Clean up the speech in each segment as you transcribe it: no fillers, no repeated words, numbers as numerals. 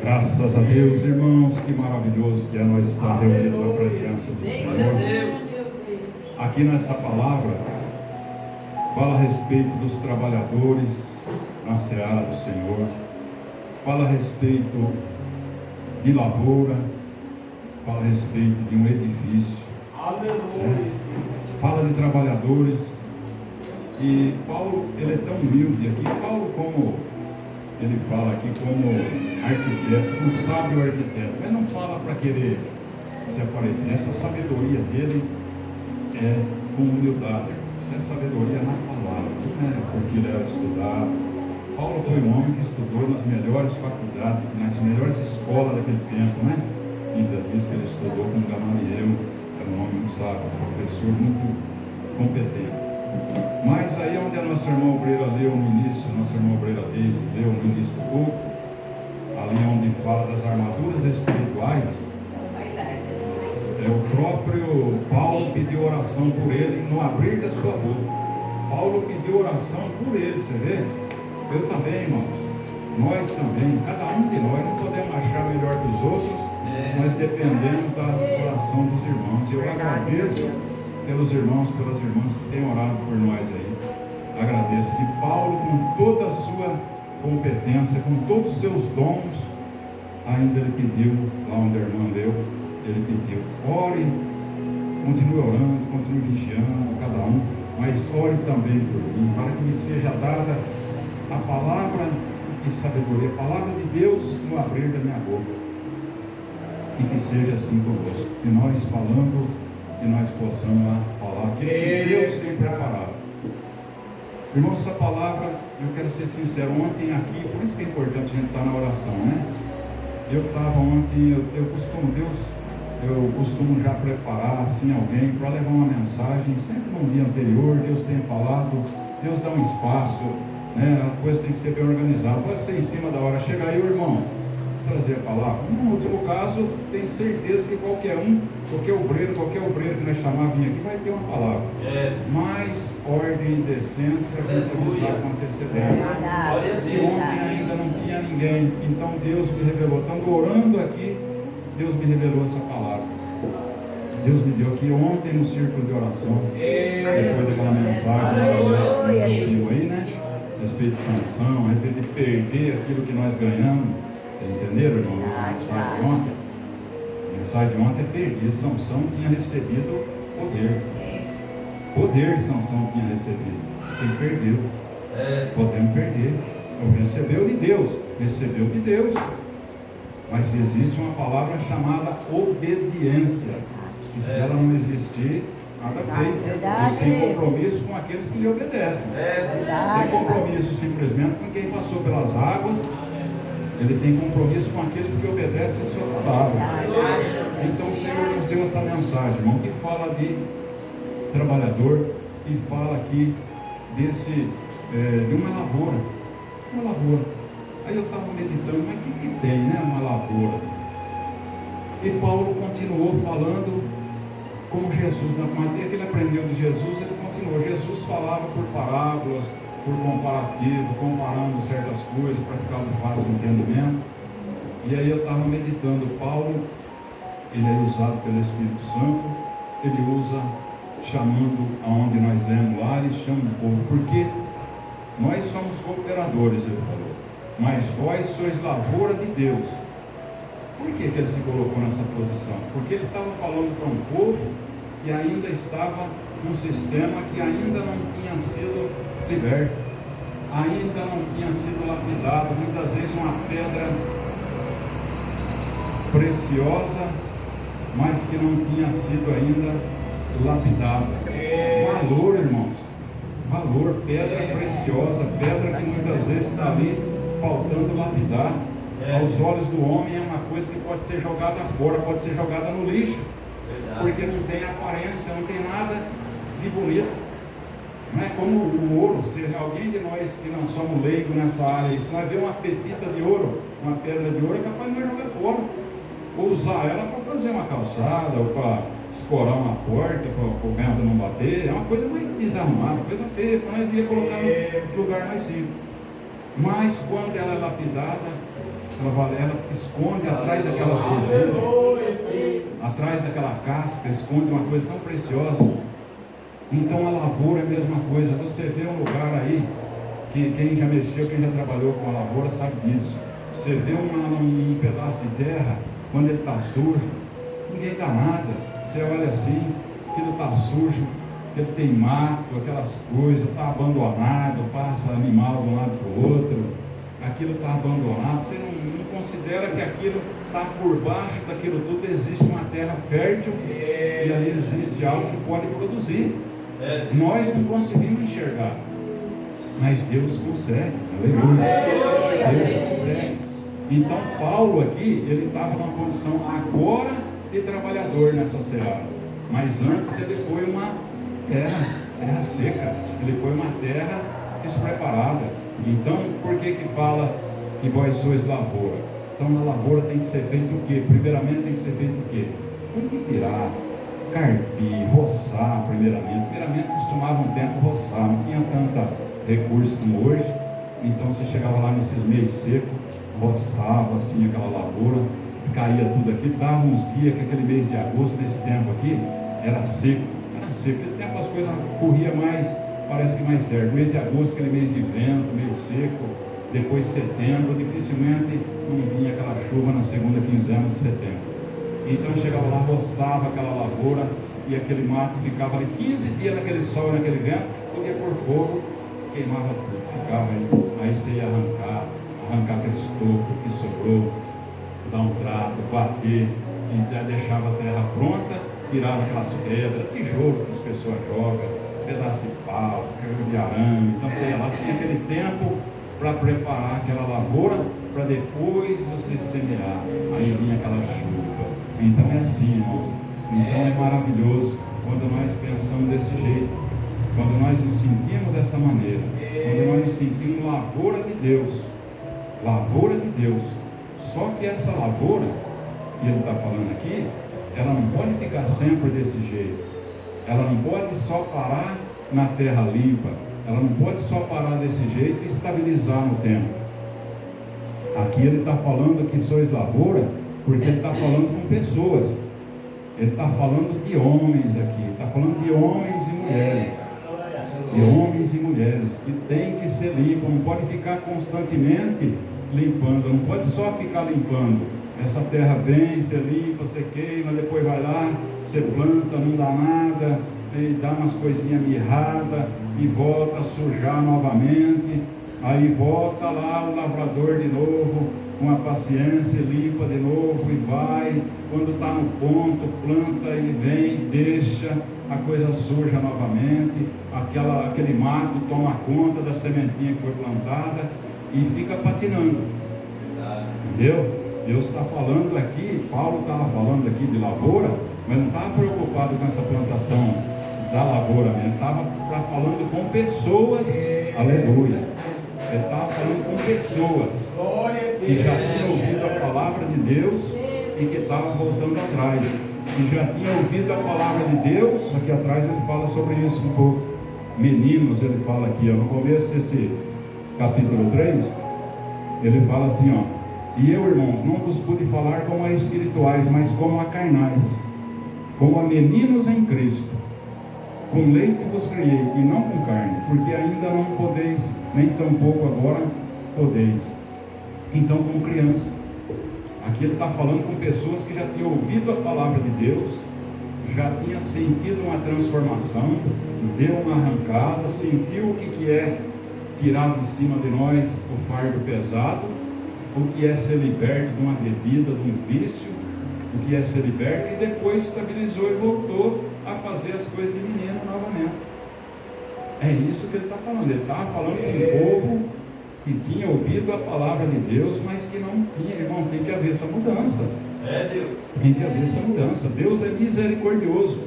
Graças a Deus, irmãos, que maravilhoso que é nós estar reunidos na presença do Senhor. Aqui nessa palavra, fala a respeito dos trabalhadores na seara do Senhor, fala a respeito de lavoura, fala a respeito de um edifício, fala de trabalhadores. E Paulo, ele é tão humilde aqui. Paulo, como ele fala aqui, como arquiteto, um sábio arquiteto, mas não fala para querer se aparecer. Essa sabedoria dele é com humildade. Isso é sabedoria na palavra, não é porque ele era estudado. Paulo foi um homem que estudou nas melhores faculdades, nas melhores escolas daquele tempo, né? Ainda diz que ele estudou com Gamaliel, era um homem muito sábio, um professor muito competente. Mas aí onde a nossa irmã obreira leu no início, nossa irmã obreira Deise leu no início do culto, ali onde fala das armaduras espirituais, o próprio Paulo pediu oração por ele no abrir da sua boca. Paulo pediu oração por ele, você vê? Eu também, irmãos, nós também, cada um de nós não podemos achar melhor que os outros, mas dependemos da oração dos irmãos. E eu agradeço pelos irmãos, pelas irmãs que têm orado por nós aí. Agradeço que Paulo, com toda a sua competência, com todos os seus dons, ainda ele pediu, lá onde a irmã leu, ele pediu, ore, continue orando, continue vigiando, cada um, mas ore também por mim, para que me seja dada a palavra de sabedoria, a palavra de Deus no abrir da minha boca, e que seja assim conosco, que nós falando, que nós possamos lá falar aquilo que Deus tem preparado. Irmão, essa palavra, eu quero ser sincero, ontem aqui, por isso que é importante a gente estar na oração, né? Eu estava ontem, eu costumo já preparar assim alguém para levar uma mensagem, sempre no dia anterior, Deus tem falado, Deus dá um espaço, né? A coisa tem que ser bem organizada, pode ser em cima da hora, chega aí o irmão, trazer a palavra. No último caso, tem certeza que qualquer obreiro que nós chamar vir aqui vai ter uma palavra. Mas ordem e decência a gente avisar com antecedência. E ontem ainda não tinha ninguém, então Deus me revelou, estando orando aqui, Deus me revelou essa palavra. Deus me deu aqui ontem no círculo de oração, depois daquela mensagem aí, né? A respeito de sanção, a respeito de perder aquilo que nós ganhamos. Entenderam, irmão? A mensagem de ontem? A mensagem de ontem é perder. Sansão tinha recebido poder. Poder Sansão tinha recebido. Ele perdeu. Podemos perder. Não recebeu de Deus. Recebeu de Deus. Mas existe uma palavra chamada obediência. E se ela não existir, nada feito. Deus tem compromisso com aqueles que lhe obedecem. Não tem compromisso simplesmente com quem passou pelas águas. Ele tem compromisso com aqueles que obedecem a sua palavra. Então o Senhor nos deu essa mensagem, irmão, que fala de trabalhador, e fala aqui de uma lavoura. Uma lavoura. Aí eu estava meditando, mas o que tem, né? Uma lavoura. E Paulo continuou falando como Jesus, na matéria que ele aprendeu de Jesus, ele continuou. Jesus falava por parábolas, por comparativo, comparando certas coisas para ficar de fácil entendimento. E aí eu estava meditando, Paulo, ele é usado pelo Espírito Santo, ele usa chamando aonde nós lemos lá, ele chama o povo, porque nós somos cooperadores, ele falou, mas vós sois lavoura de Deus. Por que ele se colocou nessa posição? Porque ele estava falando para um povo que ainda estava num sistema que ainda não tinha sido liberto, ainda não tinha sido lapidado, muitas vezes uma pedra preciosa, mas que não tinha sido ainda lapidada. Valor, irmãos, valor, pedra preciosa, pedra que muitas vezes está ali faltando lapidar. Aos olhos do homem é uma coisa que pode ser jogada fora, pode ser jogada no lixo, porque não tem aparência, não tem nada de bonito. Não é como o ouro. Se alguém de nós que não somos leigos nessa área, se nós vemos uma pepita de ouro, uma pedra de ouro, é capaz de nós jogar fora, ou usar ela para fazer uma calçada, ou para escorar uma porta, para o vento não bater. É uma coisa mais desarrumada, coisa feia, para nós ia colocar no lugar mais simples. Mas quando ela é lapidada, ela esconde atrás daquela sujeira, atrás daquela casca, esconde uma coisa tão preciosa. Então a lavoura é a mesma coisa. Você vê um lugar aí, que quem já mexeu, quem já trabalhou com a lavoura sabe disso. Você vê um pedaço de terra, quando ele está sujo, ninguém dá nada. Você olha assim, aquilo está sujo, aquilo tem mato, aquelas coisas, está abandonado, passa animal de um lado para o outro, aquilo está abandonado. Você não considera que aquilo está por baixo daquilo tudo, existe uma terra fértil e ali existe algo que pode produzir. Nós não conseguimos enxergar, mas Deus consegue. Aleluia. Deus consegue. Então Paulo aqui, ele estava numa condição agora de trabalhador nessa seara, mas antes ele foi uma terra seca, ele foi uma terra despreparada. Então por que fala que vós sois lavoura? Então a lavoura tem que ser feito o quê? Primeiramente tem que ser feito o quê? Tem que tirar, carpir, roçar primeiramente costumava um tempo roçar, não tinha tanta recurso como hoje. Então você chegava lá nesses meios secos, roçava assim aquela lavoura, caía tudo aqui, dava uns dias que aquele mês de agosto, nesse tempo aqui, era seco, aquele tempo as coisas corriam mais, parece que mais certo. Mês de agosto, aquele mês de vento, mês seco. Depois setembro, dificilmente não vinha aquela chuva na segunda quinzena de setembro. Então chegava lá, roçava aquela lavoura e aquele mato ficava ali 15 dias naquele sol, naquele vento, podia por fogo, queimava tudo, ficava aí você ia arrancar aqueles tocos que sobrou, dar um trato, bater, e deixava a terra pronta, tirava aquelas pedras, tijolo que as pessoas jogam, pedaço de pau, de arame. Então você ia lá, você tinha aquele tempo para preparar aquela lavoura, para depois você semear, aí vinha aquela chuva. Então é assim, irmãos. Então é maravilhoso quando nós pensamos desse jeito, quando nós nos sentimos dessa maneira, quando nós nos sentimos lavoura de Deus, lavoura de Deus. Só que essa lavoura que ele está falando aqui, ela não pode ficar sempre desse jeito, ela não pode só parar na terra limpa, ela não pode só parar desse jeito e estabilizar no tempo. Aqui ele está falando que sois lavoura, porque ele está falando com pessoas, ele está falando de homens aqui, está falando de homens e mulheres, de homens e mulheres que tem que ser limpos, não pode ficar constantemente limpando, não pode só ficar limpando. Essa terra vem, você limpa, você queima, depois vai lá, você planta, não dá nada, e dá umas coisinhas mirradas e volta a sujar novamente. Aí volta lá o lavrador de novo, com a paciência, limpa de novo e vai. Quando está no ponto, planta e vem, deixa, a coisa suja novamente, aquele mato toma conta da sementinha que foi plantada e fica patinando. Entendeu? Deus está falando aqui, Paulo estava falando aqui de lavoura, mas não estava preocupado com essa plantação da lavoura mesmo, estava falando com pessoas, aleluia. Ele estava falando com pessoas que já tinham ouvido a palavra de Deus e que estavam voltando atrás, que já tinham ouvido a palavra de Deus. Aqui atrás ele fala sobre isso um pouco. Meninos, ele fala aqui, ó, no começo desse capítulo 3, ele fala assim, ó: e eu, irmãos, não vos pude falar como a espirituais, mas como a carnais, como a meninos em Cristo. Com leite vos criei, e não com carne, porque ainda não podeis, nem tampouco agora podeis. Então, como criança. Aqui ele está falando com pessoas que já tinham ouvido a palavra de Deus, já tinha sentido uma transformação, deu uma arrancada, sentiu o que é tirar de cima de nós o fardo pesado, o que é ser liberto de uma bebida, de um vício, o que é ser liberto, e depois estabilizou e voltou a fazer as coisas de menino novamente. É isso que ele está falando. Ele estava falando com um povo que tinha ouvido a palavra de Deus, mas que não tinha. Irmãos, tem que haver essa mudança. Deus. Tem que haver essa mudança. Deus é misericordioso.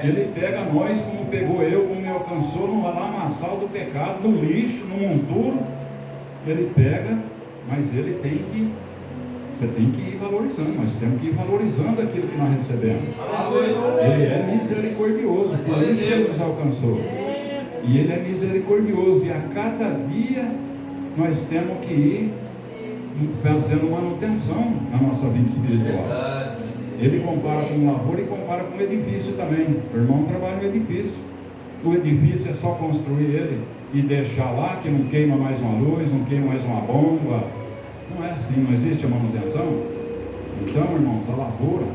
Ele pega nós como pegou eu, como me alcançou no lamaçal do pecado, no lixo, no monturo. Ele pega, mas ele tem que, você tem que ir valorizando. Nós temos que ir valorizando aquilo que nós recebemos. Ele é misericordioso, por isso ele nos alcançou. E ele é misericordioso, e a cada dia nós temos que ir fazendo manutenção na nossa vida espiritual. Ele compara com lavoura e compara com edifício também. O irmão trabalha no edifício. O edifício é só construir ele e deixar lá, que não queima mais uma luz, não queima mais uma bomba. Não é assim, não existe a manutenção. Então, irmãos, a lavoura,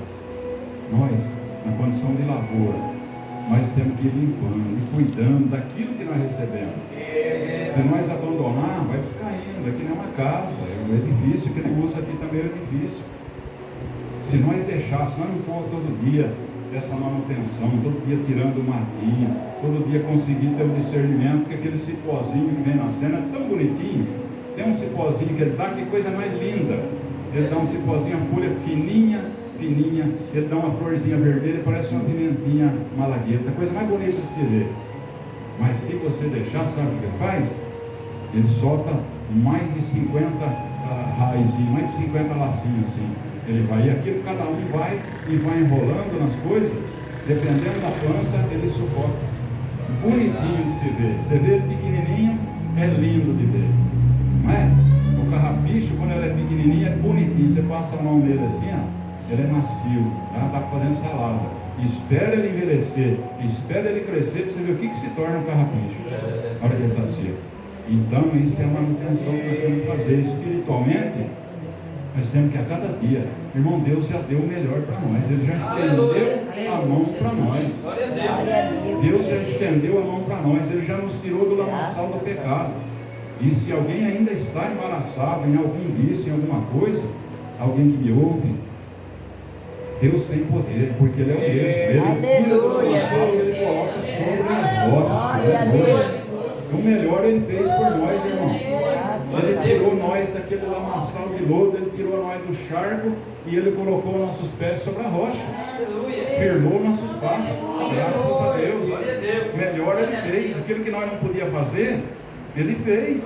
nós, na condição de lavoura, nós temos que ir limpando e cuidando daquilo que nós recebemos. Se nós abandonar, vai descaindo. Aqui não é uma casa, é um edifício, que ele usa aqui também é um edifício. Se nós deixássemos, nós não for todo dia essa manutenção, todo dia tirando o matinho, todo dia conseguir ter o discernimento, porque aquele cipózinho que vem na cena é tão bonitinho. Tem um cipózinho que ele dá, que coisa mais linda. Ele dá um cipózinho, a folha fininha, fininha, ele dá uma florzinha vermelha, parece uma pimentinha malagueta, a coisa mais bonita de se ver. Mas se você deixar, sabe o que ele faz? Ele solta mais de 50 raizinhos, mais de 50 lacinhos assim. Ele vai, e aquilo cada um vai e vai enrolando nas coisas, dependendo da planta, ele suporta. Bonitinho de se ver. Você vê ele pequenininho, é lindo de ver. Não é? O carrapicho, quando ele é pequenininho, é bonitinho. Você passa a mão nele assim, ó, ele é macio, tá? Dá para fazer salada. Espera ele envelhecer, espera ele crescer, para você ver o que se torna um carrapicho na hora que ele está seco. Então, isso é a manutenção que nós temos que fazer espiritualmente. Nós temos que a cada dia, irmão, Deus já deu o melhor para nós. Ele já estendeu a mão para nós. Deus já estendeu a mão para nós. Ele já nos tirou do lamaçal do pecado. E se alguém ainda está embaraçado em algum vício, em alguma coisa, alguém que me ouve, Deus tem poder, porque Ele é o mesmo. Ele tira do lamaçal e Ele coloca sobre a rocha. O melhor Ele fez por nós, irmão. Ele tirou nós daquele lamaçal de lodo, Ele tirou nós do charco e Ele colocou nossos pés sobre a rocha. Firmou nossos passos. Graças a Deus. Melhor Ele fez. Aquilo que nós não podíamos fazer, Ele fez.